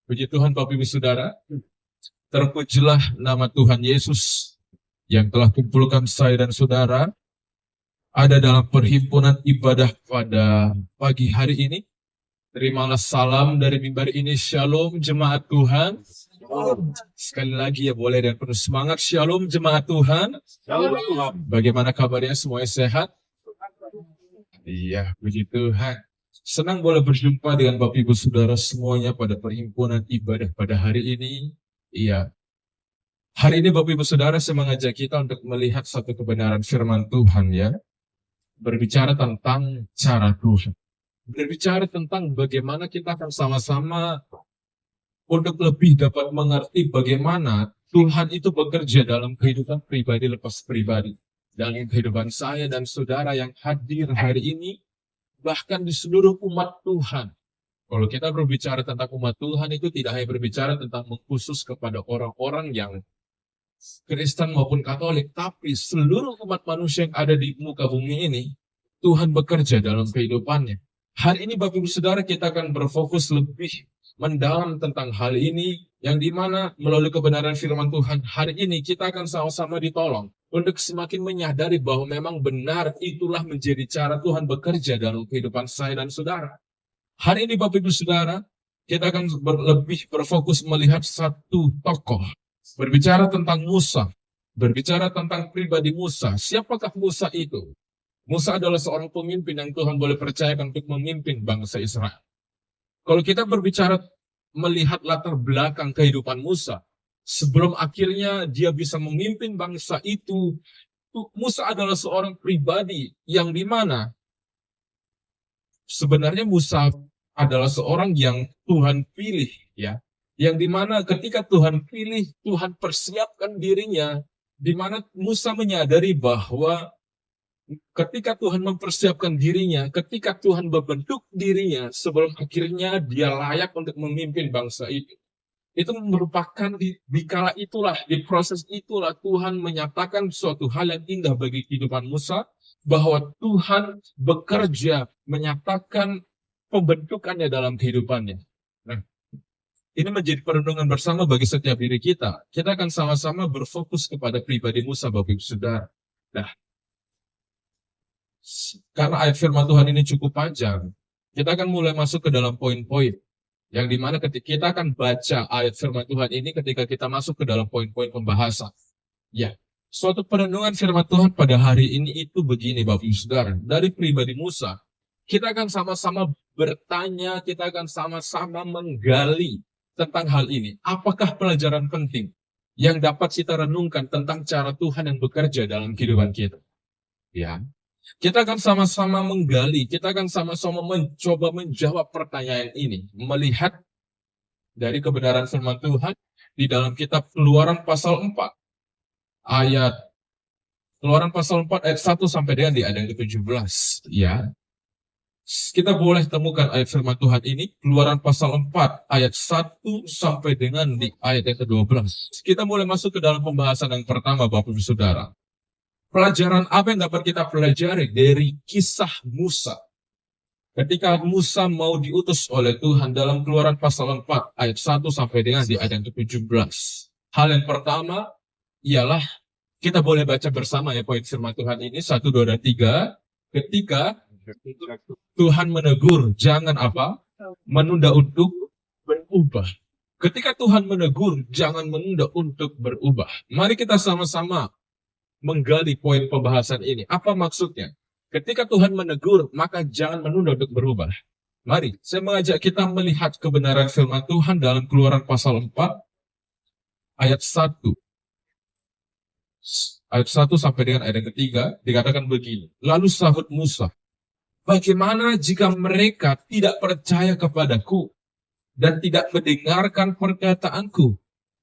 Puji Tuhan Bapak Ibu Saudara, terpujilah nama Tuhan Yesus yang telah kumpulkan saya dan saudara ada dalam perhimpunan ibadah pada pagi hari ini. Terimalah salam dari mimbar ini, Shalom jemaat Tuhan. Sekali lagi ya boleh dan penuh semangat, Shalom jemaat Tuhan. Bagaimana kabarnya, semuanya sehat? Iya, puji Tuhan. Senang boleh berjumpa dengan Bapak Ibu Saudara semuanya pada perhimpunan ibadah pada hari ini. Iya, hari ini Bapak Ibu Saudara saya mengajak kita untuk melihat satu kebenaran firman Tuhan ya. Berbicara tentang cara Tuhan. Berbicara tentang bagaimana kita akan sama-sama untuk lebih dapat mengerti bagaimana Tuhan itu bekerja dalam kehidupan pribadi lepas pribadi. Dalam kehidupan saya dan saudara yang hadir hari ini, bahkan di seluruh umat Tuhan. Kalau kita berbicara tentang umat Tuhan itu tidak hanya berbicara tentang mengkhusus kepada orang-orang yang Kristen maupun Katolik, tapi seluruh umat manusia yang ada di muka bumi ini, Tuhan bekerja dalam kehidupannya. Hari ini Bapak Ibu Saudara kita akan berfokus lebih mendalam tentang hal ini, yang dimana melalui kebenaran firman Tuhan, hari ini kita akan sama-sama ditolong untuk semakin menyadari bahwa memang benar itulah menjadi cara Tuhan bekerja dalam kehidupan saya dan saudara. Hari ini Bapak Ibu Saudara, kita akan lebih berfokus melihat satu tokoh. Berbicara tentang Musa, berbicara tentang pribadi Musa. Siapakah Musa itu? Musa adalah seorang pemimpin yang Tuhan boleh percayakan untuk memimpin bangsa Israel. Kalau kita berbicara melihat latar belakang kehidupan Musa, sebelum akhirnya dia bisa memimpin bangsa itu, Musa adalah seorang pribadi yang dimana sebenarnya Musa adalah seorang yang Tuhan pilih, ya, yang dimana ketika Tuhan pilih, Tuhan persiapkan dirinya, dimana Musa menyadari bahwa ketika Tuhan mempersiapkan dirinya, ketika Tuhan membentuk dirinya, sebelum akhirnya dia layak untuk memimpin bangsa itu. Itu merupakan di kala itulah, di proses itulah Tuhan menyatakan suatu hal yang indah bagi kehidupan Musa, bahwa Tuhan bekerja menyatakan pembentukannya dalam kehidupannya. Nah, ini menjadi perenungan bersama bagi setiap diri kita. Kita akan sama-sama berfokus kepada pribadi Musa, Bapak Ibu Saudara. Nah, karena ayat firman Tuhan ini cukup panjang, kita akan mulai masuk ke dalam poin-poin. Yang dimana ketika kita akan baca ayat firman Tuhan ini ketika kita masuk ke dalam poin-poin pembahasan. Ya, suatu perenungan firman Tuhan pada hari ini itu begini Bapak Ibu Saudara. Dari pribadi Musa, kita akan sama-sama bertanya, kita akan sama-sama menggali tentang hal ini. Apakah pelajaran penting yang dapat kita renungkan tentang cara Tuhan yang bekerja dalam kehidupan kita? Ya, kita akan sama-sama menggali, kita akan sama-sama mencoba menjawab pertanyaan ini, melihat dari kebenaran firman Tuhan di dalam kitab Keluaran pasal 4 ayat 1 sampai dengan di ayat ke-17, ya. Kita boleh temukan ayat firman Tuhan ini, Keluaran pasal 4 ayat 1 sampai dengan di ayat yang ke-12. Kita mulai masuk ke dalam pembahasan yang pertama Bapak Ibu Saudara. Pelajaran apa yang dapat kita pelajari dari kisah Musa? Ketika Musa mau diutus oleh Tuhan dalam Keluaran pasal 4 ayat 1 sampai dengan di ayat ke-17. Hal yang pertama ialah kita boleh baca bersama ya poin firman Tuhan ini 1, 2, dan 3. Ketika Tuhan menegur, jangan apa? Menunda untuk berubah. Ketika Tuhan menegur, jangan menunda untuk berubah. Mari kita sama-sama menggali poin pembahasan ini. Apa maksudnya? Ketika Tuhan menegur, maka jangan menunda untuk berubah. Mari, saya mengajak kita melihat kebenaran firman Tuhan dalam Keluaran pasal 4, ayat 1. Ayat 1 sampai dengan ayat ketiga, dikatakan begini. Lalu sahut Musa, bagaimana jika mereka tidak percaya kepadaku dan tidak mendengarkan perkataanku,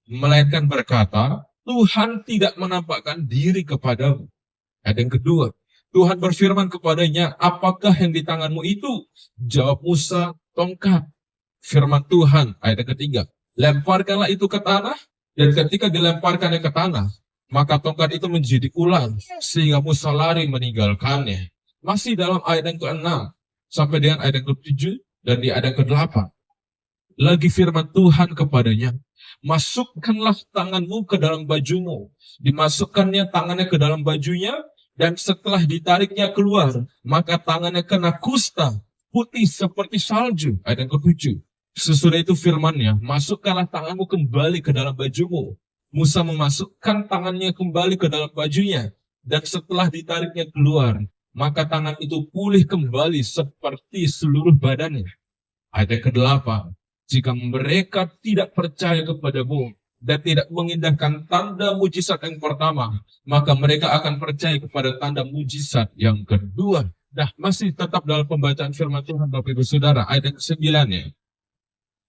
melainkan berkata, Tuhan tidak menampakkan diri kepadamu. Ayat yang kedua, Tuhan berfirman kepadanya, apakah yang di tanganmu itu? Jawab Musa, tongkat. Firman Tuhan, ayat yang ketiga, lemparkanlah itu ke tanah, dan ketika dilemparkannya ke tanah, maka tongkat itu menjadi ular, sehingga Musa lari meninggalkannya. Masih dalam ayat yang ke-6, sampai dengan ayat yang ke-7, dan di ayat yang ke-8. Lagi firman Tuhan kepadanya, masukkanlah tanganmu ke dalam bajumu. Dimasukkannya tangannya ke dalam bajunya, dan setelah ditariknya keluar, maka tangannya kena kusta, putih seperti salju. Ayat yang ke-7. Sesudah itu firmannya, masukkanlah tanganmu kembali ke dalam bajumu. Musa memasukkan tangannya kembali ke dalam bajunya, dan setelah ditariknya keluar, maka tangan itu pulih kembali seperti seluruh badannya. Ayat yang ke-8. Jika mereka tidak percaya kepadamu dan tidak mengindahkan tanda mujizat yang pertama, maka mereka akan percaya kepada tanda mujizat yang kedua. Nah, masih tetap dalam pembacaan firman Tuhan, Bapak Ibu Saudara, ayat yang ke-9 ya.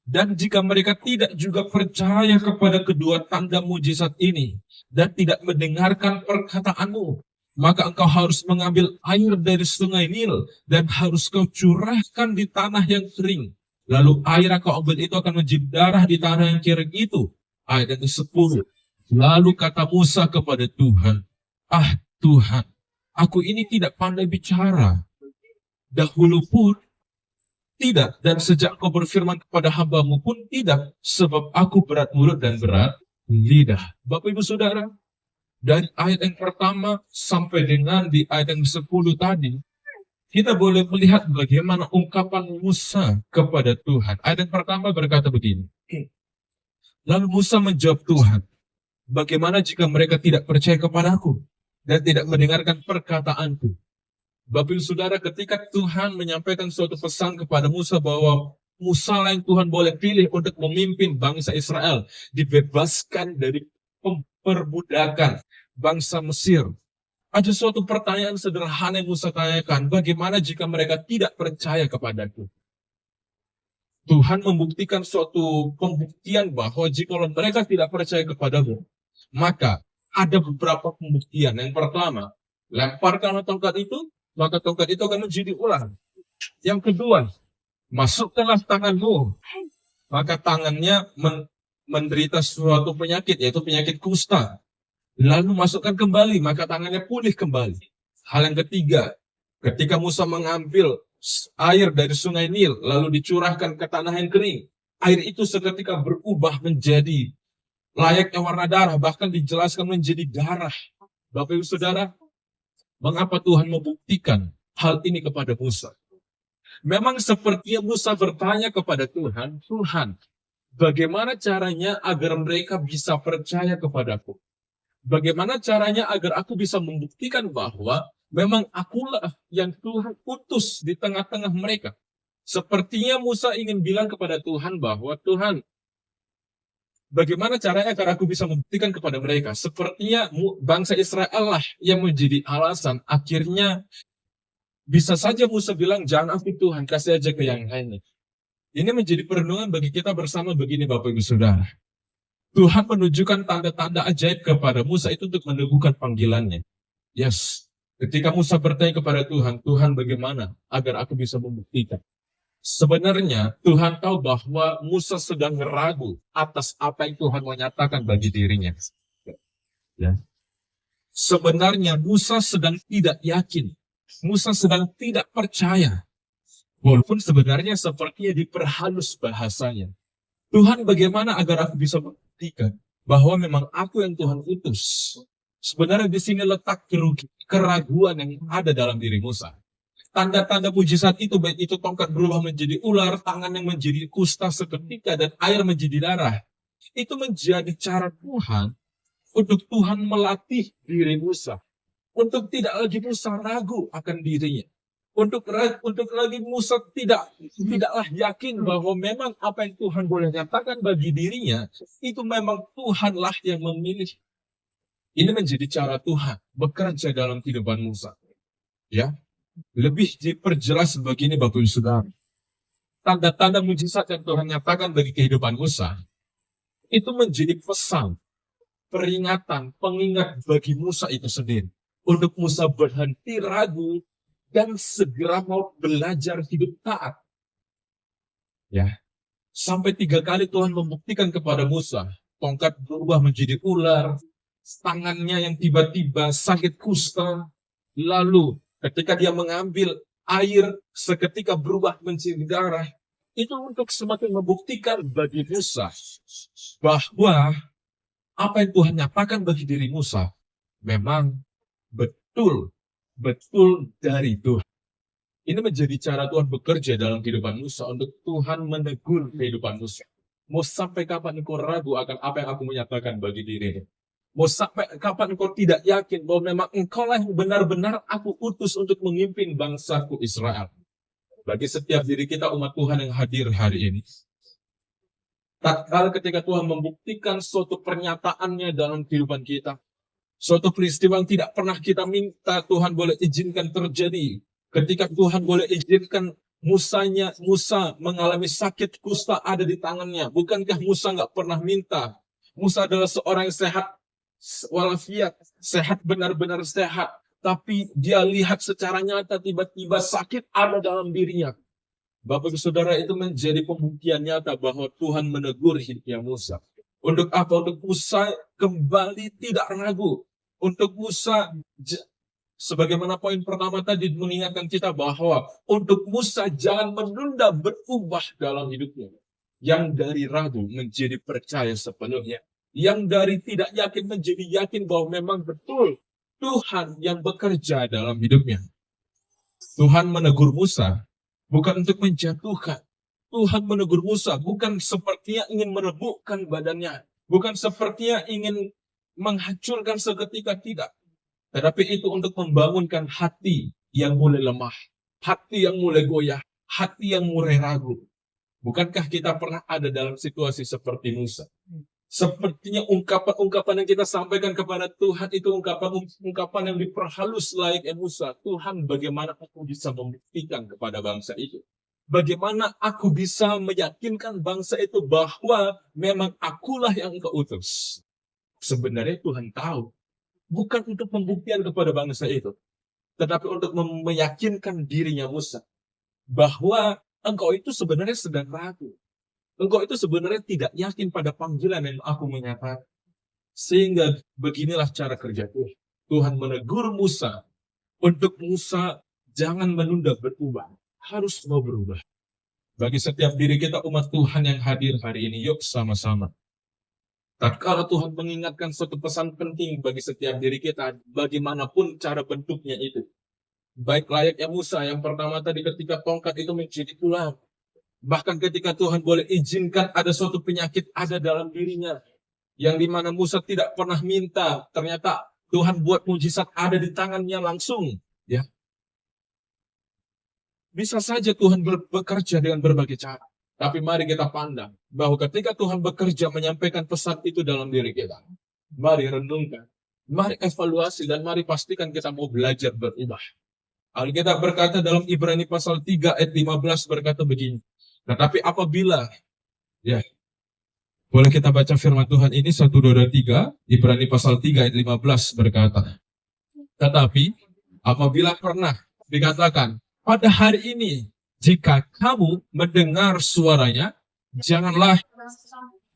Dan jika mereka tidak juga percaya kepada kedua tanda mujizat ini dan tidak mendengarkan perkataanmu, maka engkau harus mengambil air dari sungai Nil dan harus kau curahkan di tanah yang kering. Lalu air yang kau ambil itu akan menjadi darah di tanah yang kering itu. Ayat yang ke-10. Lalu kata Musa kepada Tuhan, ah Tuhan, aku ini tidak pandai bicara. Dahulu pun tidak, dan sejak kau berfirman kepada hambamu pun tidak, sebab aku berat mulut dan berat lidah. Bapak Ibu Saudara, dari ayat yang pertama sampai dengan di ayat yang ke-10 tadi, kita boleh melihat bagaimana ungkapan Musa kepada Tuhan. Ayat yang pertama berkata begini. Lalu Musa menjawab Tuhan, bagaimana jika mereka tidak percaya kepadaku dan tidak mendengarkan perkataanku? Bapak Ibu Saudara, ketika Tuhan menyampaikan suatu pesan kepada Musa bahwa Musa lah yang Tuhan boleh pilih untuk memimpin bangsa Israel, dibebaskan dari perbudakan bangsa Mesir. Ada suatu pertanyaan sederhana yang Musa tanyakan, bagaimana jika mereka tidak percaya kepadaku? Tuhan membuktikan suatu pembuktian bahwa jika mereka tidak percaya kepadamu, maka ada beberapa pembuktian. Yang pertama, lemparkan tongkat itu, maka tongkat itu akan menjadi ular. Yang kedua, masukkanlah tanganmu, maka tangannya menderita suatu penyakit, yaitu penyakit kusta. Lalu masukkan kembali, maka tangannya pulih kembali. Hal yang ketiga, ketika Musa mengambil air dari sungai Nil, lalu dicurahkan ke tanah yang kering, air itu seketika berubah menjadi layaknya warna darah, bahkan dijelaskan menjadi darah. Bapak Ibu Saudara, mengapa Tuhan membuktikan hal ini kepada Musa? Memang sepertinya Musa bertanya kepada Tuhan, Tuhan, bagaimana caranya agar mereka bisa percaya kepadaku? Bagaimana caranya agar aku bisa membuktikan bahwa memang akulah yang Tuhan utus di tengah-tengah mereka? Sepertinya Musa ingin bilang kepada Tuhan bahwa Tuhan, bagaimana caranya agar aku bisa membuktikan kepada mereka? Sepertinya bangsa Israel lah yang menjadi alasan. Akhirnya bisa saja Musa bilang, jangan aku Tuhan, kasih aja ke yang lainnya. Ini menjadi perenungan bagi kita bersama begini Bapak Ibu Saudara. Tuhan menunjukkan tanda-tanda ajaib kepada Musa itu untuk meneguhkan panggilannya. Yes, ketika Musa bertanya kepada Tuhan, Tuhan bagaimana agar aku bisa membuktikan? Sebenarnya Tuhan tahu bahwa Musa sedang ragu atas apa yang Tuhan menyatakan bagi dirinya. Ya. Sebenarnya Musa sedang tidak yakin. Musa sedang tidak percaya. Walaupun sebenarnya sepertinya diperhalus bahasanya. Tuhan bagaimana agar aku bisa membuktikan bahwa memang aku yang Tuhan utus. Sebenarnya di sini letak keraguan yang ada dalam diri Musa. Tanda-tanda mujizat itu, baik itu tongkat berubah menjadi ular, tangan yang menjadi kusta seketika, dan air menjadi darah. Itu menjadi cara Tuhan untuk Tuhan melatih diri Musa. Untuk tidak lagi Musa ragu akan dirinya. Untuk lagi Musa tidaklah yakin bahwa memang apa yang Tuhan boleh nyatakan bagi dirinya, itu memang Tuhanlah yang memilih. Ini menjadi cara Tuhan bekerja dalam kehidupan Musa. Ya, lebih diperjelas begini Bapak Ibu Saudara. Tanda-tanda mujizat yang Tuhan nyatakan bagi kehidupan Musa, itu menjadi pesan, peringatan, pengingat bagi Musa itu sendiri. Untuk Musa berhenti ragu, dan segera mau belajar hidup taat. Ya, sampai 3 kali Tuhan membuktikan kepada Musa, tongkat berubah menjadi ular, tangannya yang tiba-tiba sakit kusta, lalu ketika dia mengambil air seketika berubah menjadi darah. Itu untuk semakin membuktikan bagi Musa bahwa apa yang Tuhan nyatakan bagi diri Musa memang betul, betul dari Tuhan. Ini menjadi cara Tuhan bekerja dalam kehidupan Musa untuk Tuhan menegur kehidupan Musa. Mau sampai kapan engkau ragu akan apa yang aku menyatakan bagi dirimu? Mau sampai kapan engkau tidak yakin bahwa memang engkaulah yang benar-benar aku utus untuk memimpin bangsaku Israel? Bagi setiap diri kita umat Tuhan yang hadir hari ini. Tatkala ketika Tuhan membuktikan suatu pernyataannya dalam kehidupan kita. Suatu peristiwa yang tidak pernah kita minta Tuhan boleh izinkan terjadi. Ketika Tuhan boleh izinkan Musa mengalami sakit kusta ada di tangannya. Bukankah Musa nggak pernah minta? Musa adalah seorang yang sehat walafiat, sehat benar-benar sehat. Tapi dia lihat secara nyata tiba-tiba sakit ada dalam dirinya. Bapak Saudara, itu menjadi pembuktian nyata bahwa Tuhan menegur hidupnya Musa. Untuk apa? Untuk Musa kembali tidak ragu. Untuk Musa, sebagaimana poin pertama tadi mengingatkan kita bahwa untuk Musa jangan menunda berubah dalam hidupnya. Yang dari ragu menjadi percaya sepenuhnya. Yang dari tidak yakin menjadi yakin bahwa memang betul Tuhan yang bekerja dalam hidupnya. Tuhan menegur Musa bukan untuk menjatuhkan. Tuhan menegur Musa bukan sepertinya ingin merebukkan badannya. Bukan sepertinya ingin menghancurkan seketika, tidak. Tetapi itu untuk membangunkan hati yang mulai lemah. Hati yang mulai goyah. Hati yang mulai ragu. Bukankah kita pernah ada dalam situasi seperti Musa? Sepertinya ungkapan-ungkapan yang kita sampaikan kepada Tuhan itu ungkapan yang diperhalus layaknya Musa. Tuhan, bagaimana aku bisa membuktikan kepada bangsa itu? Bagaimana aku bisa meyakinkan bangsa itu bahwa memang akulah yang engkau utus? Sebenarnya Tuhan tahu. Bukan untuk pembuktian kepada bangsa itu. Tetapi untuk meyakinkan dirinya Musa. Bahwa engkau itu sebenarnya sedang ragu. Engkau itu sebenarnya tidak yakin pada panggilan yang aku menyatakan. Sehingga beginilah cara kerja Tuhan. Tuhan menegur Musa. Untuk Musa jangan menunda berubah. Harus mau berubah. Bagi setiap diri kita umat Tuhan yang hadir hari ini, yuk sama-sama. Tatkala Tuhan mengingatkan suatu pesan penting bagi setiap diri kita, bagaimanapun cara bentuknya itu. Baik layaknya Musa yang pertama tadi ketika tongkat itu menjadi ular. Bahkan ketika Tuhan boleh izinkan ada suatu penyakit ada dalam dirinya. Yang dimana Musa tidak pernah minta. Ternyata Tuhan buat mujizat ada di tangannya langsung. Ya. Bisa saja Tuhan bekerja dengan berbagai cara. Tapi mari kita pandang bahwa ketika Tuhan bekerja menyampaikan pesan itu dalam diri kita. Mari renungkan. Mari evaluasi dan mari pastikan kita mau belajar berubah. Alkitab berkata dalam Ibrani pasal 3 ayat 15 berkata begini. Tetapi apabila, ya, boleh kita baca firman Tuhan ini 1, 2, 3, Ibrani pasal 3 ayat 15 berkata. Tetapi apabila pernah dikatakan, pada hari ini, jika kamu mendengar suaranya, janganlah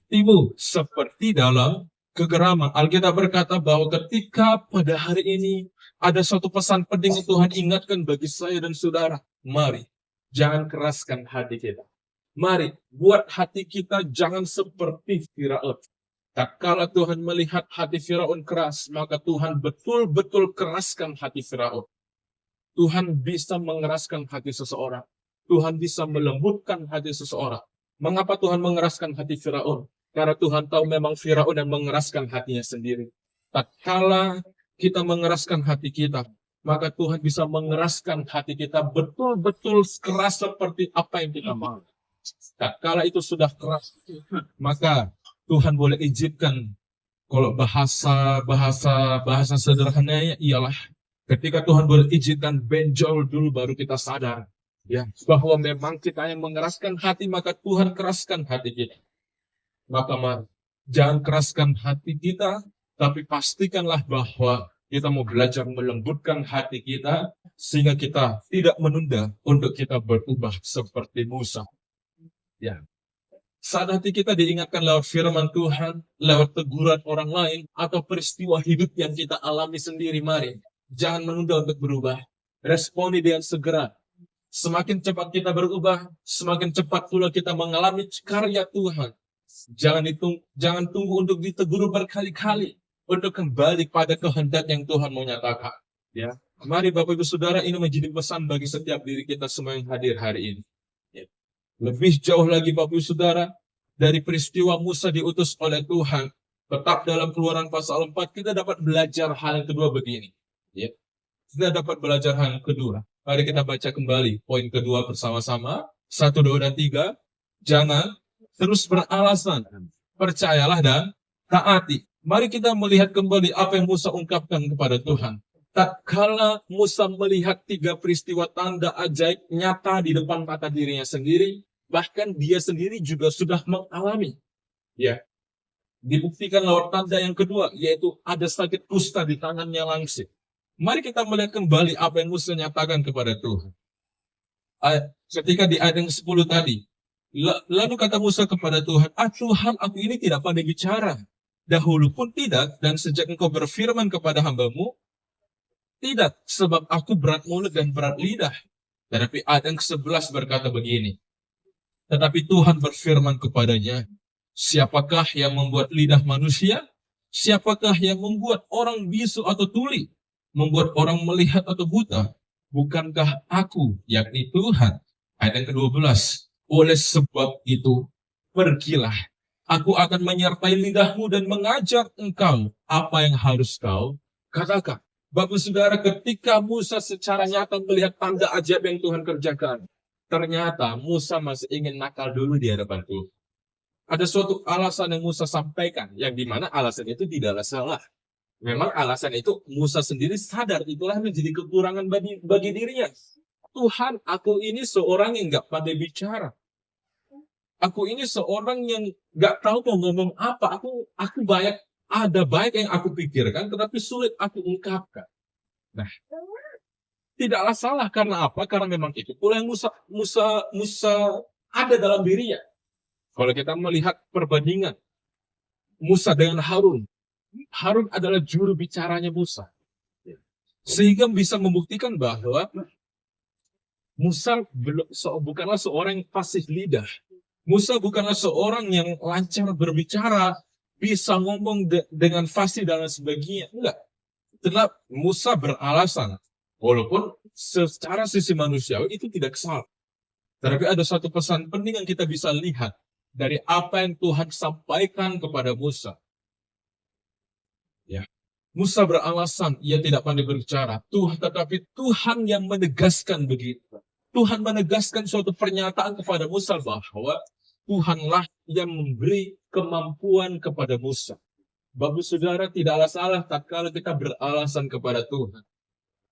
timbul seperti dalam kegeraman. Alkitab berkata bahwa ketika pada hari ini ada suatu pesan penting yang Tuhan ingatkan bagi saya dan saudara. Mari, jangan keraskan hati kita. Mari, buat hati kita jangan seperti Firaun. Tatkala Tuhan melihat hati Firaun keras, maka Tuhan betul-betul keraskan hati Firaun. Tuhan bisa mengeraskan hati seseorang. Tuhan bisa melembutkan hati seseorang. Mengapa Tuhan mengeraskan hati Firaun? Karena Tuhan tahu memang Firaun yang mengeraskan hatinya sendiri. Tatkala kita mengeraskan hati kita, maka Tuhan bisa mengeraskan hati kita betul-betul keras seperti apa yang kita mau. Tatkala itu sudah keras, maka Tuhan boleh izinkan. Kalau bahasa sederhananya ialah ketika Tuhan boleh izinkan benjol dulu baru kita sadar, ya, bahwa memang kita yang mengeraskan hati, maka Tuhan keraskan hati kita. Maka mari, jangan keraskan hati kita, tapi pastikanlah bahwa kita mau belajar melembutkan hati kita sehingga kita tidak menunda untuk kita berubah seperti Musa. Ya. Saat hati kita diingatkan lewat firman Tuhan, lewat teguran orang lain, atau peristiwa hidup yang kita alami sendiri, mari. Jangan menunda untuk berubah. Responi dengan segera. Semakin cepat kita berubah, semakin cepat pula kita mengalami karya Tuhan. Jangan tunggu untuk ditegur berkali-kali untuk kembali pada kehendak yang Tuhan mau nyatakan. Ya, mari Bapak Ibu Saudara, ini menjadi pesan bagi setiap diri kita semua yang hadir hari ini. Ya. Lebih jauh lagi Bapak Ibu Saudara, dari peristiwa Musa diutus oleh Tuhan, tetap dalam Keluaran pasal 4 kita dapat belajar hal yang kedua begini. Ya. Kita dapat belajar hal yang kedua. Mari kita baca kembali poin kedua bersama-sama. 1, 2, dan 3. Jangan terus beralasan. Percayalah dan taati. Mari kita melihat kembali apa yang Musa ungkapkan kepada Tuhan. Tatkala Musa melihat 3 peristiwa tanda ajaib nyata di depan mata dirinya sendiri, bahkan dia sendiri juga sudah mengalami. Ya, dibuktikan lewat tanda yang kedua, yaitu ada sakit kusta di tangannya langsing. Mari kita melihat kembali apa yang Musa nyatakan kepada Tuhan. Ketika di ayat yang 10 tadi, lalu kata Musa kepada Tuhan, Tuhan, aku ini tidak pandai bicara. Dahulu pun tidak, dan sejak engkau berfirman kepada hambamu, tidak, sebab aku berat mulut dan berat lidah. Tetapi ayat yang ke-11 berkata begini, tetapi Tuhan berfirman kepadanya, siapakah yang membuat lidah manusia? Siapakah yang membuat orang bisu atau tuli? Membuat orang melihat atau buta? Bukankah aku, yakni Tuhan? Ayat yang ke-12, oleh sebab itu, pergilah. Aku akan menyertai lidahmu dan mengajar engkau apa yang harus kau katakan. Bapak Saudara, ketika Musa secara nyata melihat tanda ajaib yang Tuhan kerjakan, ternyata Musa masih ingin nakal dulu di hadapan Tuhan. Ada suatu alasan yang Musa sampaikan, yang dimana alasan itu tidaklah salah. Memang alasan itu Musa sendiri sadar, itulah menjadi kekurangan bagi dirinya. Tuhan, aku ini seorang yang gak pandai bicara. Aku ini seorang yang gak tahu mau ngomong apa. Aku ada baik yang aku pikirkan, tetapi sulit aku ungkapkan. Nah, tidaklah salah karena apa? Karena memang itu pula yang Musa ada dalam dirinya. Kalau kita melihat perbandingan Musa dengan Harun, Harun adalah juru bicaranya Musa. Sehingga bisa membuktikan bahwa Musa bukanlah seorang yang fasih lidah. Musa bukanlah seorang yang lancar berbicara, bisa ngomong dengan fasih dan sebagainya. Enggak. Tetap Musa beralasan. Walaupun secara sisi manusiawi itu tidak salah. Tetapi ada satu pesan penting yang kita bisa lihat dari apa yang Tuhan sampaikan kepada Musa. Ya. Musa beralasan ia tidak pandai berbicara. Tetapi Tuhan yang menegaskan begitu. Tuhan menegaskan suatu pernyataan kepada Musa bahwa Tuhanlah yang memberi kemampuan kepada Musa. Bapak Saudara, tidaklah salah tatkala kita beralasan kepada Tuhan.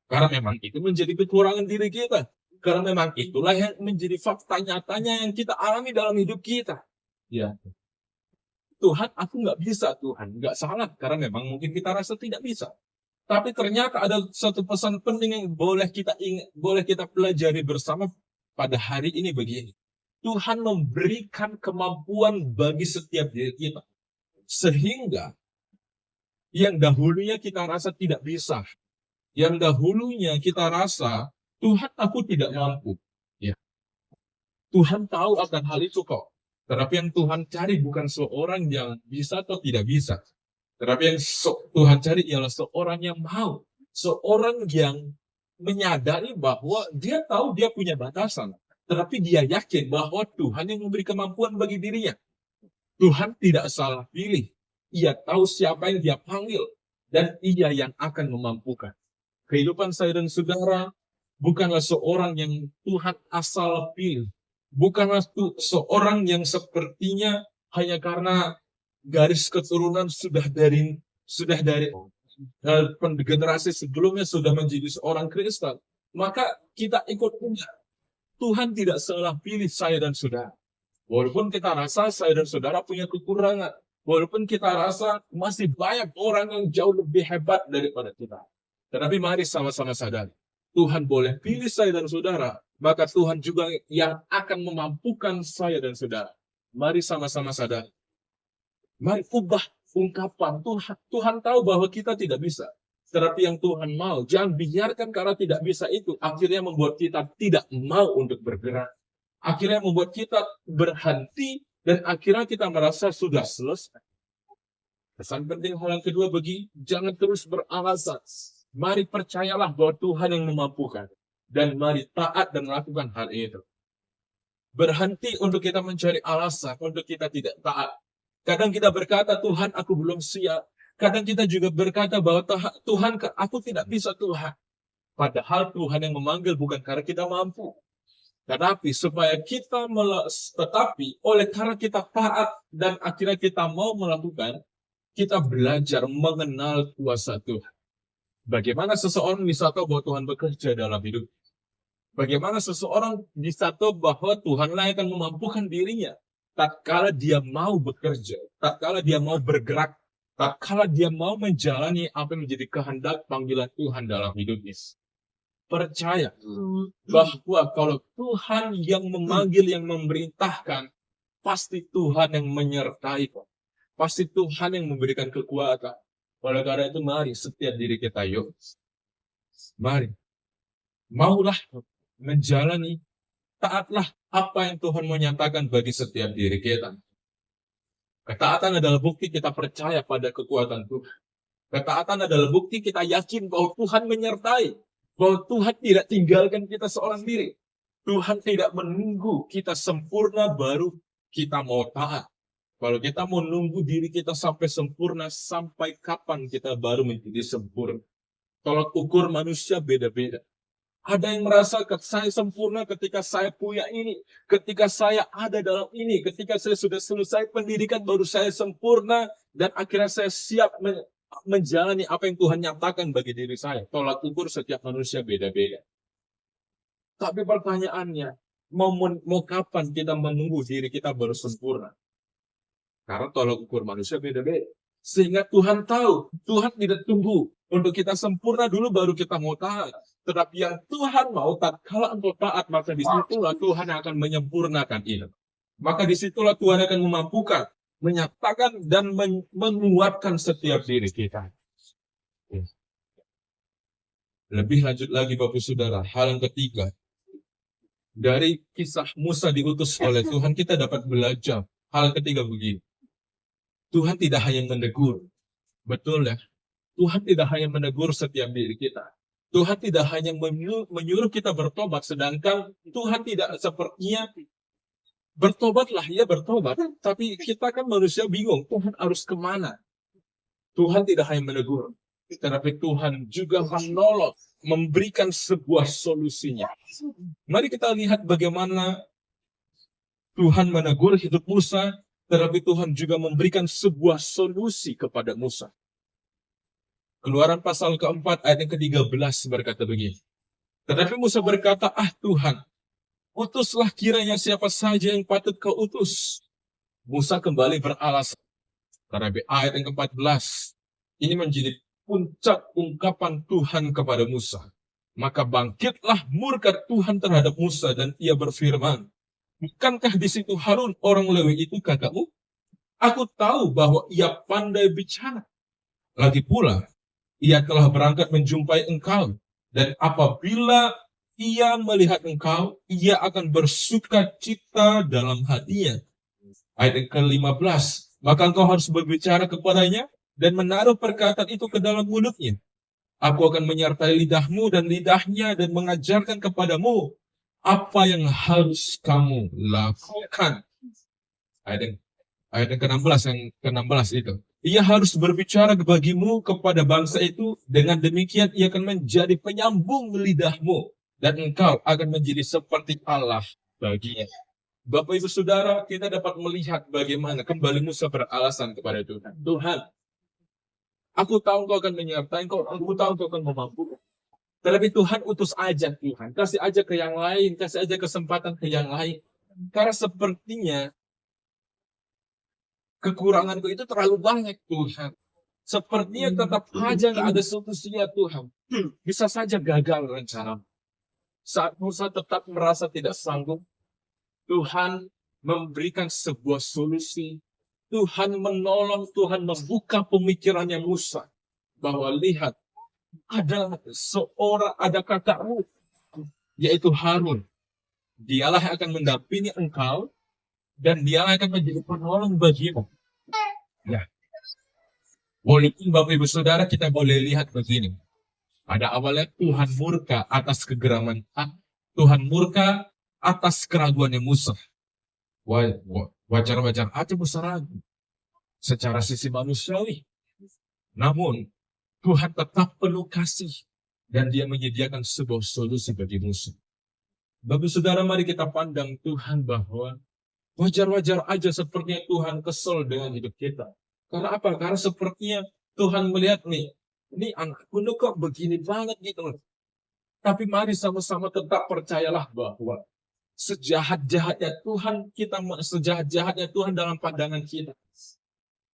Karena memang itu menjadi kekurangan diri kita. Karena memang itulah yang menjadi fakta nyatanya yang kita alami dalam hidup kita. Ya. Tuhan, aku nggak bisa, Tuhan. Nggak salah, karena memang mungkin kita rasa tidak bisa. Tapi ternyata ada satu pesan penting yang boleh kita pelajari bersama pada hari ini begini. Tuhan memberikan kemampuan bagi setiap diri kita. Sehingga yang dahulunya kita rasa tidak bisa. Yang dahulunya kita rasa, Tuhan, aku tidak mampu. Ya. Tuhan tahu akan hal itu kok. Tetapi yang Tuhan cari bukan seorang yang bisa atau tidak bisa. Tetapi yang Tuhan cari ialah seorang yang mau. Seorang yang menyadari bahwa dia tahu dia punya batasan. Tetapi dia yakin bahwa Tuhan yang memberi kemampuan bagi dirinya. Tuhan tidak salah pilih. Ia tahu siapa yang dia panggil. Dan ia yang akan memampukan. Kehidupan saya dan saudara bukanlah seorang yang Tuhan asal pilih. Bukanlah seorang yang sepertinya hanya karena garis keturunan sudah dari generasi sebelumnya sudah menjadi seorang Kristen. Maka kita ikut punya. Tuhan tidak salah pilih saya dan saudara. Walaupun kita rasa saya dan saudara punya kekurangan. Walaupun kita rasa masih banyak orang yang jauh lebih hebat daripada kita. Tetapi mari sama-sama sadar. Tuhan boleh pilih saya dan saudara, maka Tuhan juga yang akan memampukan saya dan saudara. Mari sama-sama sadar. Mari ubah ungkapan Tuhan tahu bahwa kita tidak bisa. Tetapi yang Tuhan mau, jangan biarkan karena tidak bisa itu, akhirnya membuat kita tidak mau untuk bergerak. Akhirnya membuat kita berhenti, dan akhirnya kita merasa sudah selesai. Pesan penting hal yang kedua jangan terus beralasan. Mari percayalah bahwa Tuhan yang memampukan. Dan mari taat dan melakukan hal itu. Berhenti untuk kita mencari alasan, untuk kita tidak taat. Kadang kita berkata, Tuhan aku belum siap. Kadang kita juga berkata bahwa Tuhan aku tidak bisa Tuhan. Padahal Tuhan yang memanggil bukan karena kita mampu. Tetapi supaya kita oleh karena kita taat dan akhirnya kita mau melakukan, kita belajar mengenal kuasa Tuhan. Bagaimana seseorang bisa tahu bahwa Tuhan bekerja dalam hidup? Bagaimana seseorang bisa tahu bahwa Tuhanlah yang akan memampukan dirinya? Tatkala dia mau bekerja, tatkala dia mau bergerak, tatkala dia mau menjalani apa yang menjadi kehendak panggilan Tuhan dalam hidupnya. Percaya bahwa kalau Tuhan yang memanggil, yang memerintahkan, pasti Tuhan yang menyertai. Pasti Tuhan yang memberikan kekuatan. Oleh karena itu mari setiap diri kita yuk. Mari. Maulah menjalani, taatlah apa yang Tuhan mau nyatakan bagi setiap diri kita. Ketaatan adalah bukti kita percaya pada kekuatan Tuhan. Ketaatan adalah bukti kita yakin bahwa Tuhan menyertai. Bahwa Tuhan tidak tinggalkan kita seorang diri. Tuhan tidak menunggu kita sempurna baru kita mau taat. Kalau kita mau nunggu diri kita sampai sempurna, sampai kapan kita baru menjadi sempurna? Tolak ukur manusia beda-beda. Ada yang merasa saya sempurna ketika saya punya ini, ketika saya ada dalam ini, ketika saya sudah selesai pendidikan baru saya sempurna, dan akhirnya saya siap menjalani apa yang Tuhan nyatakan bagi diri saya. Tolak ukur setiap manusia beda-beda. Tapi pertanyaannya, mau kapan kita menunggu diri kita baru sempurna? Karena tolak ukur manusia beda-beda. Sehingga Tuhan tahu, Tuhan tidak tunggu untuk kita sempurna dulu baru kita mau taat. Tetapi yang Tuhan mau, tatkala engkau taat, maka disitulah Tuhan akan menyempurnakan ini. Maka disitulah Tuhan akan memampukan, menyatakan dan menguatkan setiap diri kita. Lebih lanjut lagi Bapak Saudara, hal yang ketiga. Dari kisah Musa diutus oleh Tuhan, kita dapat belajar. Hal yang ketiga begini. Tuhan tidak hanya menegur. Betul ya? Tuhan tidak hanya menegur setiap diri kita. Tuhan tidak hanya menyuruh kita bertobat, sedangkan Tuhan tidak sepertinya bertobatlah, ya bertobat. Tapi kita kan manusia bingung, Tuhan harus kemana? Tuhan tidak hanya menegur, tetapi Tuhan juga menolong, memberikan sebuah solusinya. Mari kita lihat bagaimana Tuhan menegur hidup Musa, tetapi Tuhan juga memberikan sebuah solusi kepada Musa. Keluaran pasal keempat ayat yang ke-13 berkata begini. Tetapi Musa berkata, Tuhan, utuslah kiranya siapa saja yang patut kau utus. Musa kembali beralasan. Tetapi ayat yang ke-14, ini menjadi puncak ungkapan Tuhan kepada Musa. Maka bangkitlah murka Tuhan terhadap Musa dan ia berfirman, bukankah di situ Harun orang Lewi itu kakakmu? Aku tahu bahwa ia pandai bicara. Lagi pula, ia telah berangkat menjumpai engkau. Dan apabila ia melihat engkau, ia akan bersuka cita dalam hatinya. Ayat ke-15. Maka engkau harus berbicara kepadanya dan menaruh perkataan itu ke dalam mulutnya. Aku akan menyertai lidahmu dan lidahnya dan mengajarkan kepadamu apa yang harus kamu lakukan. Ayat yang ke-16 itu. Ia harus berbicara bagimu kepada bangsa itu, dengan demikian ia akan menjadi penyambung lidahmu, dan engkau akan menjadi seperti Allah baginya. Bapak Ibu Saudara, kita dapat melihat bagaimana kembali Musa beralasan kepada Tuhan. Tuhan, aku tahu engkau akan menyertai engkau, aku tahu engkau akan memampukan. Tetapi Tuhan utus aja Tuhan. Kasih aja ke yang lain. Kasih aja kesempatan ke yang lain. Karena sepertinya kekuranganku itu terlalu banyak Tuhan. Sepertinya tetap aja gak ada solusinya Tuhan. Bisa saja gagal rencana. Saat Musa tetap merasa tidak sanggup, Tuhan memberikan sebuah solusi. Tuhan menolong, Tuhan membuka pemikirannya Musa. Bahwa lihat, ada kakakmu, yaitu Harun. Dialah yang akan mendampingi engkau, dan dialah yang akan menjadi penolong bagimu. Ya, walaupun Bapak Ibu Saudara kita boleh lihat begini. Pada awalnya Tuhan murka atas kegeraman, Tuhan murka atas keraguannya Musa. Wajar-wajar aja Musa ragu secara sisi manusiawi. Namun Tuhan tetap penuh kasih dan dia menyediakan sebuah solusi bagi Musa. Bapak Saudara, mari kita pandang Tuhan bahwa wajar-wajar aja sepertinya Tuhan kesel dengan hidup kita. Karena apa? Karena sepertinya Tuhan melihat nih, ini anakku kok begini banget gitu. Tapi mari sama-sama tetap percayalah bahwa sejahat-jahatnya Tuhan dalam pandangan kita.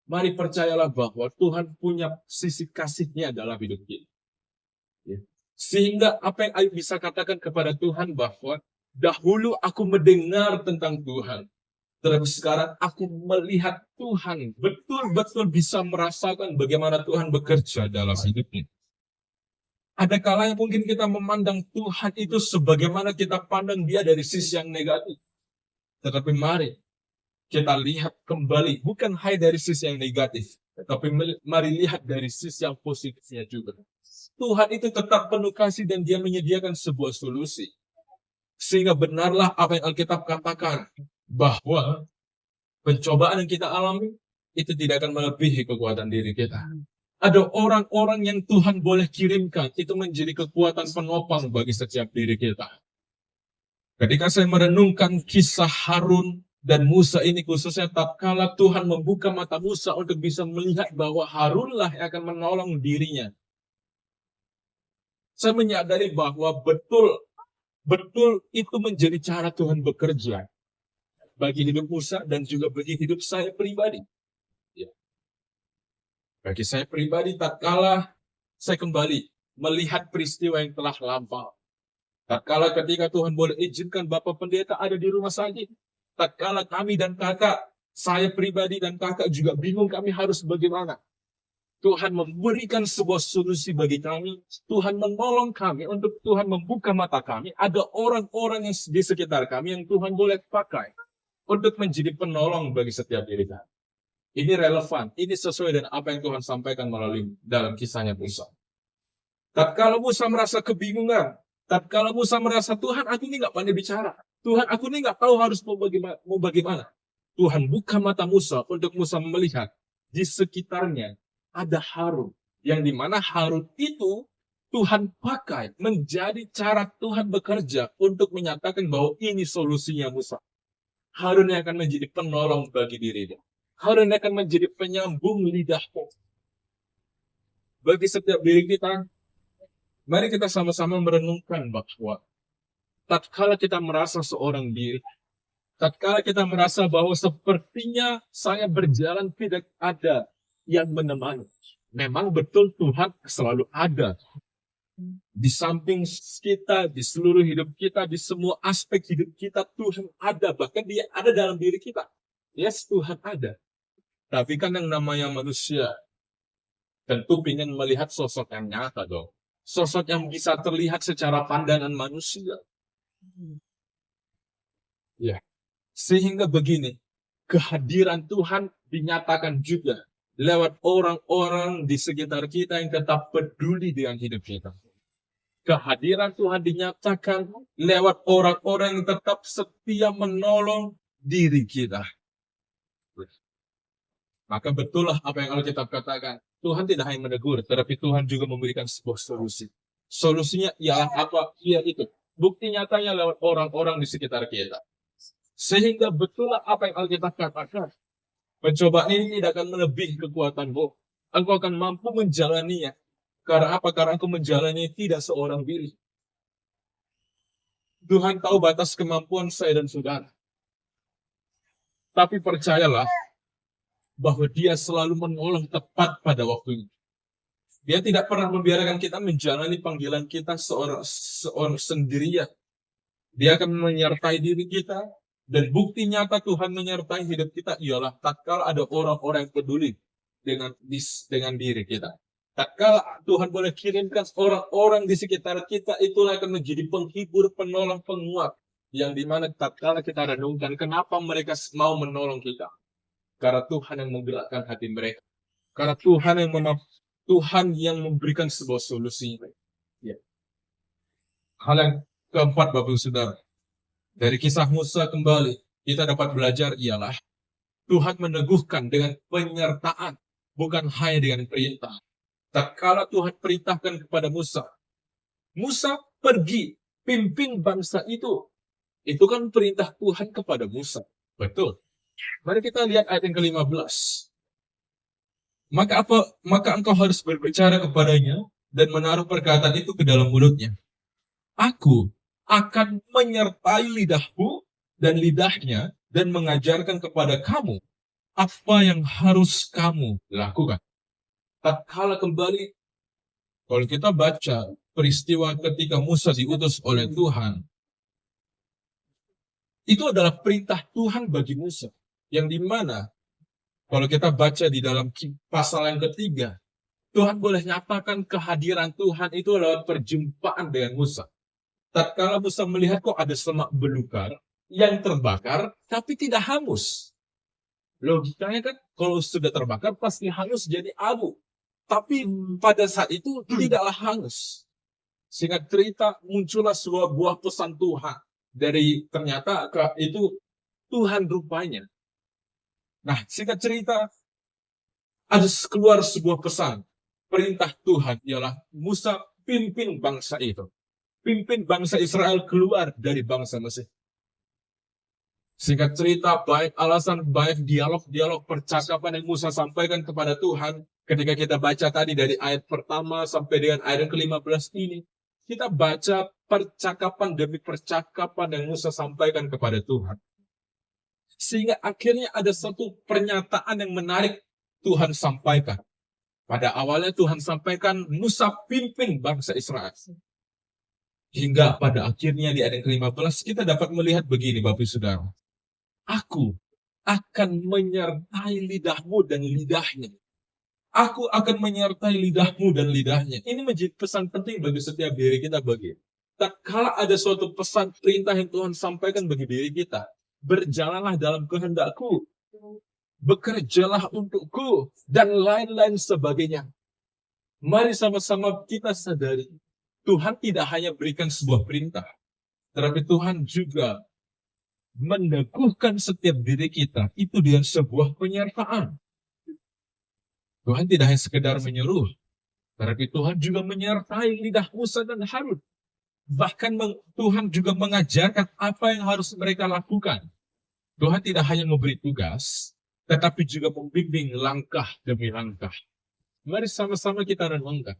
Mari percayalah bahwa Tuhan punya sisi kasihnya dalam hidup kita. Ya. Sehingga apa yang Ayub bisa katakan kepada Tuhan bahwa dahulu aku mendengar tentang Tuhan, tetapi sekarang aku melihat Tuhan, betul-betul bisa merasakan bagaimana Tuhan bekerja dalam hidupnya. Ada kalanya mungkin kita memandang Tuhan itu sebagaimana kita pandang dia dari sisi yang negatif. Tetapi mari kita lihat kembali, bukan hanya dari sisi yang negatif, tetapi mari lihat dari sisi yang positifnya juga. Tuhan itu tetap penuh kasih dan dia menyediakan sebuah solusi. Sehingga benarlah apa yang Alkitab katakan, bahwa pencobaan yang kita alami itu tidak akan melebihi kekuatan diri kita. Ada orang-orang yang Tuhan boleh kirimkan, itu menjadi kekuatan penopang bagi setiap diri kita. Ketika saya merenungkan kisah Harun dan Musa ini, khususnya tatkala Tuhan membuka mata Musa untuk bisa melihat bahwa Harunlah yang akan menolong dirinya. Saya menyadari bahwa betul itu menjadi cara Tuhan bekerja bagi hidup Musa dan juga bagi hidup saya pribadi. Ya. Bagi saya pribadi, tatkala saya kembali melihat peristiwa yang telah lampau. Tatkala ketika Tuhan boleh izinkan Bapak Pendeta ada di rumah sakit. Tatkala kami dan kakak, saya pribadi dan kakak juga bingung kami harus bagaimana. Tuhan memberikan sebuah solusi bagi kami. Tuhan menolong kami untuk Tuhan membuka mata kami. Ada orang-orang yang di sekitar kami yang Tuhan boleh pakai untuk menjadi penolong bagi setiap diri kami. Ini relevan, ini sesuai dengan apa yang Tuhan sampaikan melalui dalam kisahnya Musa. Tatkala Musa merasa kebingungan, tatkala Musa merasa Tuhan aku ini nggak pandai bicara, Tuhan aku ini nggak tahu harus mau bagaimana. Tuhan buka mata Musa untuk Musa melihat di sekitarnya ada Harun, yang dimana Harun itu Tuhan pakai menjadi cara Tuhan bekerja untuk menyatakan bahwa ini solusinya Musa. Harun yang akan menjadi penolong bagi dirinya. Harun akan menjadi penyambung lidahmu. Bagi setiap diri kita, mari kita sama-sama merenungkan bahwa tatkala kita merasa seorang diri, tatkala kita merasa bahwa sepertinya saya berjalan tidak ada yang menemani. Memang betul Tuhan selalu ada. Di samping kita, di seluruh hidup kita, di semua aspek hidup kita, Tuhan ada. Bahkan dia ada dalam diri kita. Yes, Tuhan ada. Tapi kan yang namanya manusia, tentu ingin melihat sosok yang nyata dong. Sosok yang bisa terlihat secara pandangan manusia. Ya. Sehingga begini, kehadiran Tuhan dinyatakan juga lewat orang-orang di sekitar kita yang tetap peduli dengan hidup kita. Kehadiran Tuhan dinyatakan lewat orang-orang yang tetap setia menolong diri kita. Maka betullah apa yang Alkitab katakan. Tuhan tidak hanya menegur, tetapi Tuhan juga memberikan sebuah solusi. Solusinya ialah apa? Itu. Bukti nyatanya lewat orang-orang di sekitar kita. Sehingga betullah apa yang Alkitab katakan. Pencobaan ini tidak akan melebihi kekuatanmu. Engkau akan mampu menjalaninya. Karena apa? Karena engkau menjalani tidak seorang diri. Tuhan tahu batas kemampuan saya dan saudara. Tapi percayalah, bahwa dia selalu menolong tepat pada waktunya. Dia tidak pernah membiarkan kita menjalani panggilan kita seorang sendirian. Dia akan menyertai diri kita, dan bukti nyata Tuhan menyertai hidup kita ialah tatkala ada orang-orang yang peduli dengan diri kita. Tatkala Tuhan boleh kirimkan orang-orang di sekitar kita, itulah akan menjadi penghibur, penolong, penguat. Yang dimana tatkala kita renungkan, kenapa mereka mau menolong kita? Karena Tuhan yang menggerakkan hati mereka. Karena Tuhan yang memberikan sebuah solusi. Ya. Hal yang keempat, Bapak Saudara, dari kisah Musa kembali, kita dapat belajar ialah Tuhan meneguhkan dengan penyertaan, bukan hanya dengan perintah. Tatkala Tuhan perintahkan kepada Musa, Musa pergi, pimpin bangsa itu. Itu kan perintah Tuhan kepada Musa. Betul. Mari kita lihat ayat yang ke-15. Maka engkau harus berbicara kepadanya dan menaruh perkataan itu ke dalam mulutnya. Aku akan menyertai lidahmu dan lidahnya dan mengajarkan kepada kamu apa yang harus kamu lakukan. Tatkala kembali, kalau kita baca peristiwa ketika Musa diutus oleh Tuhan, itu adalah perintah Tuhan bagi Musa. Yang dimana, kalau kita baca di dalam pasal yang ketiga, Tuhan boleh nyatakan kehadiran Tuhan itu lewat perjumpaan dengan Musa. Tatkala Musa melihat kok ada semak belukar yang terbakar, tapi tidak hangus. Logikanya kan, kalau sudah terbakar pasti hangus jadi abu. Tapi pada saat itu tidaklah hangus. Singkat cerita, muncullah sebuah buah pesan Tuhan. Dari ternyata itu Tuhan rupanya. Nah, singkat cerita, ada keluar sebuah pesan. Perintah Tuhan ialah Musa pimpin bangsa itu. Pimpin bangsa Israel keluar dari bangsa Mesir. Singkat cerita, baik alasan, baik dialog percakapan yang Musa sampaikan kepada Tuhan, ketika kita baca tadi dari ayat pertama sampai dengan ayat ke-15 ini, kita baca percakapan demi percakapan yang Musa sampaikan kepada Tuhan. Sehingga akhirnya ada satu pernyataan yang menarik Tuhan sampaikan. Pada awalnya Tuhan sampaikan, Musa pimpin bangsa Israel. Hingga pada akhirnya di ayat ke-15 kita dapat melihat begini, Bapak Saudara. Aku akan menyertai lidahmu dan lidahnya. Aku akan menyertai lidahmu dan lidahnya. Ini menjadi pesan penting bagi setiap diri kita bagi. Tatkala ada suatu pesan perintah yang Tuhan sampaikan bagi diri kita, berjalanlah dalam kehendakku, bekerjalah untukku, dan lain-lain sebagainya. Mari sama-sama kita sadari, Tuhan tidak hanya berikan sebuah perintah, tetapi Tuhan juga meneguhkan setiap diri kita itu dengan sebuah penyertaan. Tuhan tidak hanya sekedar menyuruh, tetapi Tuhan juga menyertai lidah Musa dan Harun. Bahkan Tuhan juga mengajarkan apa yang harus mereka lakukan. Tuhan tidak hanya memberi tugas, tetapi juga membimbing langkah demi langkah. Mari sama-sama kita renungkan.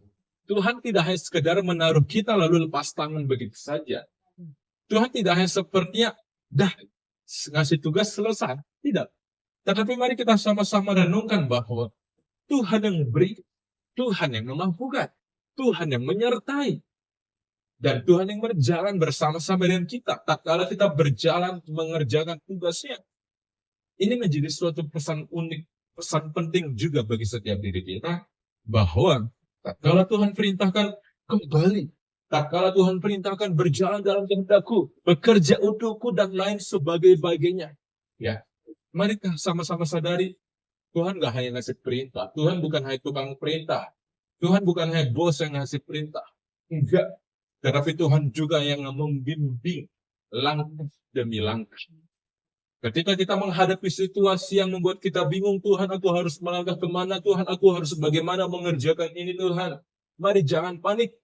Tuhan tidak hanya sekedar menaruh kita lalu lepas tangan begitu saja. Tuhan tidak hanya sepertinya, dah ngasih tugas selesai. Tidak. Tetapi mari kita sama-sama renungkan bahwa Tuhan yang memberi, Tuhan yang memampukan, Tuhan yang menyertai, dan Tuhan yang berjalan bersama-sama dengan kita. Tatkala kita berjalan mengerjakan tugasnya. Ini menjadi suatu pesan unik, pesan penting juga bagi setiap diri kita, bahwa tatkala Tuhan perintahkan kembali, tatkala Tuhan perintahkan berjalan dalam kehendakku, bekerja untukku, dan lain sebagainya. Ya, mari kita sama-sama sadari, Tuhan gak hanya ngasih perintah. Tuhan bukan hanya tukang perintah. Tuhan bukan hanya bos yang ngasih perintah. Enggak. Tetapi Tuhan juga yang membimbing langkah demi langkah. Ketika kita menghadapi situasi yang membuat kita bingung, Tuhan aku harus melangkah kemana, Tuhan aku harus bagaimana mengerjakan ini Tuhan. Mari jangan panik.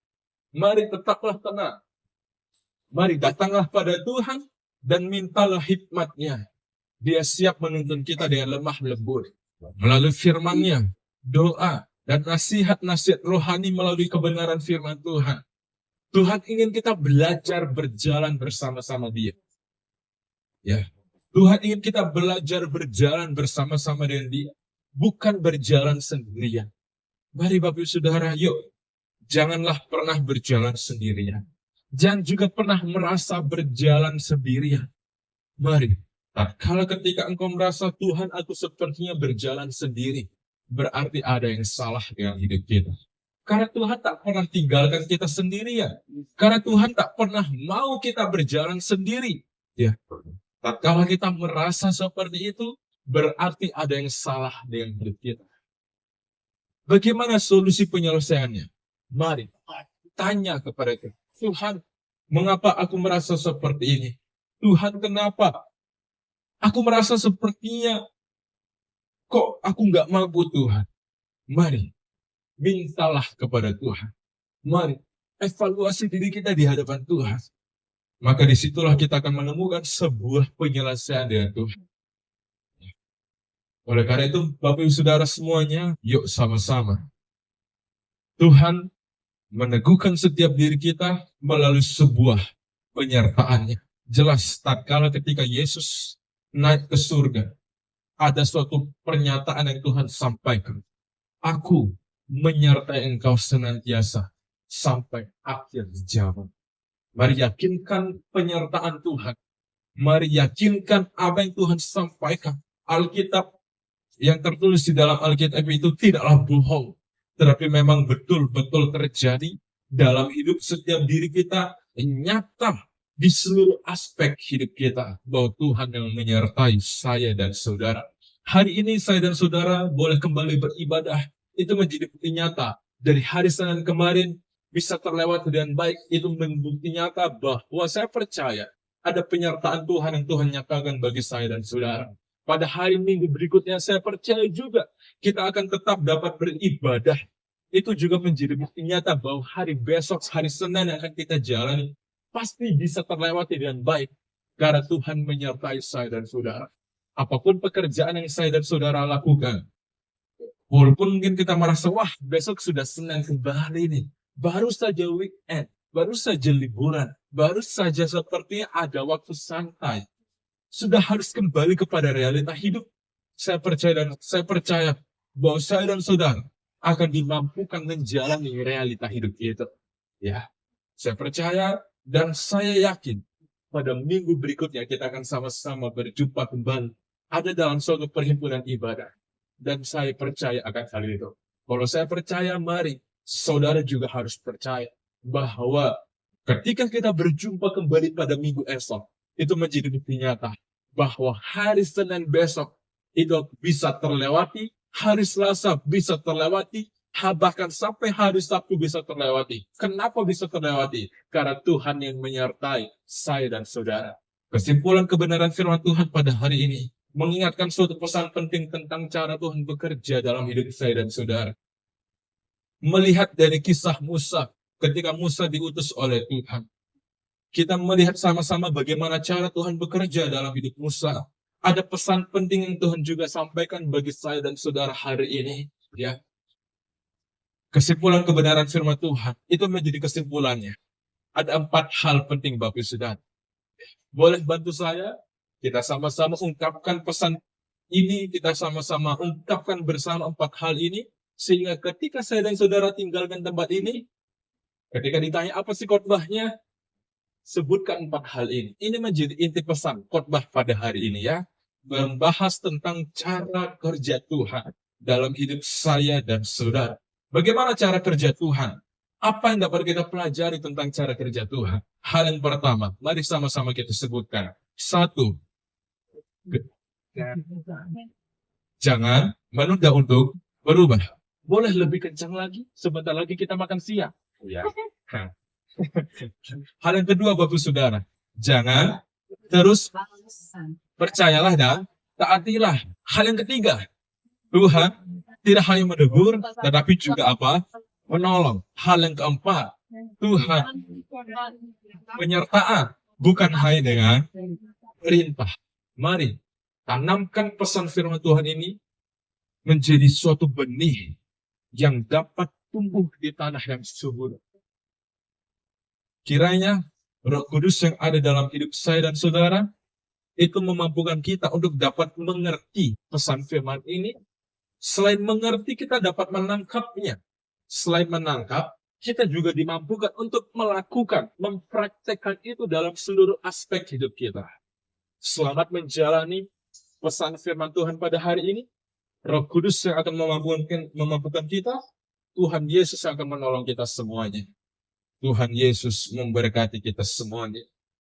Mari tetaplah tenang. Mari datanglah pada Tuhan dan mintalah hikmat-Nya. Dia siap menuntun kita dengan lemah lembut. Melalui firman-Nya, doa, dan nasihat-nasihat rohani melalui kebenaran firman Tuhan. Tuhan ingin kita belajar berjalan bersama-sama Dia. Ya, Tuhan ingin kita belajar berjalan bersama-sama dengan Dia. Bukan berjalan sendirian. Mari Bapak Saudara, yuk. Janganlah pernah berjalan sendirian. Jangan juga pernah merasa berjalan sendirian. Mari. Tatkala ketika engkau merasa Tuhan aku sepertinya berjalan sendiri, berarti ada yang salah dengan hidup kita. Karena Tuhan tak pernah tinggalkan kita sendirian. Karena Tuhan tak pernah mau kita berjalan sendiri. Ya. Tatkala kita merasa seperti itu, berarti ada yang salah dengan hidup kita. Bagaimana solusi penyelesaiannya? Mari tanya kepada Tuhan. Tuhan, mengapa aku merasa seperti ini? Tuhan, kenapa aku merasa sepertinya kok aku nggak mampu, Tuhan? Mari mintalah kepada Tuhan. Mari evaluasi diri kita di hadapan Tuhan. Maka disitulah kita akan menemukan sebuah penyelesaian dengan Tuhan. Oleh karena itu, Bapak Ibu Saudara semuanya, yuk sama-sama. Tuhan meneguhkan setiap diri kita melalui sebuah penyertaannya. Jelas, tatkala ketika Yesus naik ke surga, ada suatu pernyataan yang Tuhan sampaikan. Aku menyertai engkau senantiasa sampai akhir zaman. Mari yakinkan penyertaan Tuhan. Mari yakinkan apa yang Tuhan sampaikan. Alkitab yang tertulis di dalam Alkitab itu tidaklah bohong, tetapi memang betul-betul terjadi dalam hidup setiap diri kita, nyata di seluruh aspek hidup kita, bahwa Tuhan yang menyertai saya dan saudara. Hari ini saya dan saudara boleh kembali beribadah, itu menjadi bukti nyata. Dari hari Senin kemarin bisa terlewati dengan baik, itu membukti nyata bahwa saya percaya ada penyertaan Tuhan yang Tuhan nyatakan bagi saya dan saudara. Pada hari Minggu berikutnya saya percaya juga kita akan tetap dapat beribadah. Itu juga menjadi bukti nyata bahwa hari besok, hari Senin yang akan kita jalani, pasti bisa terlewati dengan baik. Karena Tuhan menyertai saya dan saudara. Apapun pekerjaan yang saya dan saudara lakukan, walaupun mungkin kita merasa, wah besok sudah Senin kembali nih. Baru saja weekend, baru saja liburan, baru saja sepertinya ada waktu santai. Sudah harus kembali kepada realita hidup. Saya percaya bahwa saya dan saudara akan dimampukan menjalani realita hidup itu. Ya, saya percaya dan saya yakin pada minggu berikutnya kita akan sama-sama berjumpa kembali. Ada dalam suatu perhimpunan ibadah. Dan saya percaya akan hal itu. Kalau saya percaya, mari saudara juga harus percaya bahwa ketika kita berjumpa kembali pada minggu esok, itu menjadi bukti nyata bahwa hari Senin besok itu bisa terlewati, hari Selasa bisa terlewati, bahkan sampai hari Sabtu bisa terlewati. Kenapa bisa terlewati? Karena Tuhan yang menyertai saya dan saudara. Kesimpulan kebenaran firman Tuhan pada hari ini mengingatkan suatu pesan penting tentang cara Tuhan bekerja dalam hidup saya dan saudara. Melihat dari kisah Musa, ketika Musa diutus oleh Tuhan, kita melihat sama-sama bagaimana cara Tuhan bekerja dalam hidup Musa. Ada pesan penting yang Tuhan juga sampaikan bagi saya dan saudara hari ini. Ya, kesimpulan kebenaran firman Tuhan, itu menjadi kesimpulannya. Ada 4 hal penting Bapak Ibu Saudara. Boleh bantu saya? Kita sama-sama ungkapkan pesan ini, kita sama-sama ungkapkan bersama 4 hal ini, sehingga ketika saya dan saudara tinggalkan tempat ini, ketika ditanya apa sih khotbahnya, sebutkan 4 hal ini. Ini menjadi inti pesan khotbah pada hari ini ya. Membahas tentang cara kerja Tuhan dalam hidup saya dan saudara. Bagaimana cara kerja Tuhan? Apa yang dapat kita pelajari tentang cara kerja Tuhan? Hal yang pertama, mari sama-sama kita sebutkan. 1. Jangan menunda untuk berubah. Boleh lebih kencang lagi? Sebentar lagi kita makan siang. Ya. Hal yang kedua, Bapak Saudara, jangan terus percayalah dan taatilah. Hal yang ketiga, Tuhan tidak hanya menegur, tetapi juga apa? Menolong. Hal yang keempat, Tuhan penyertaan, bukan hanya dengan perintah. Mari tanamkan pesan firman Tuhan ini menjadi suatu benih yang dapat tumbuh di tanah yang subur. Kiranya Roh Kudus yang ada dalam hidup saya dan saudara itu memampukan kita untuk dapat mengerti pesan firman ini. Selain mengerti, kita dapat menangkapnya. Selain menangkap, kita juga dimampukan untuk melakukan, mempraktekkan itu dalam seluruh aspek hidup kita. Selamat menjalani pesan firman Tuhan pada hari ini. Roh Kudus yang akan memampukan kita Tuhan Yesus akan menolong kita semuanya. Tuhan Yesus memberkati kita semuanya.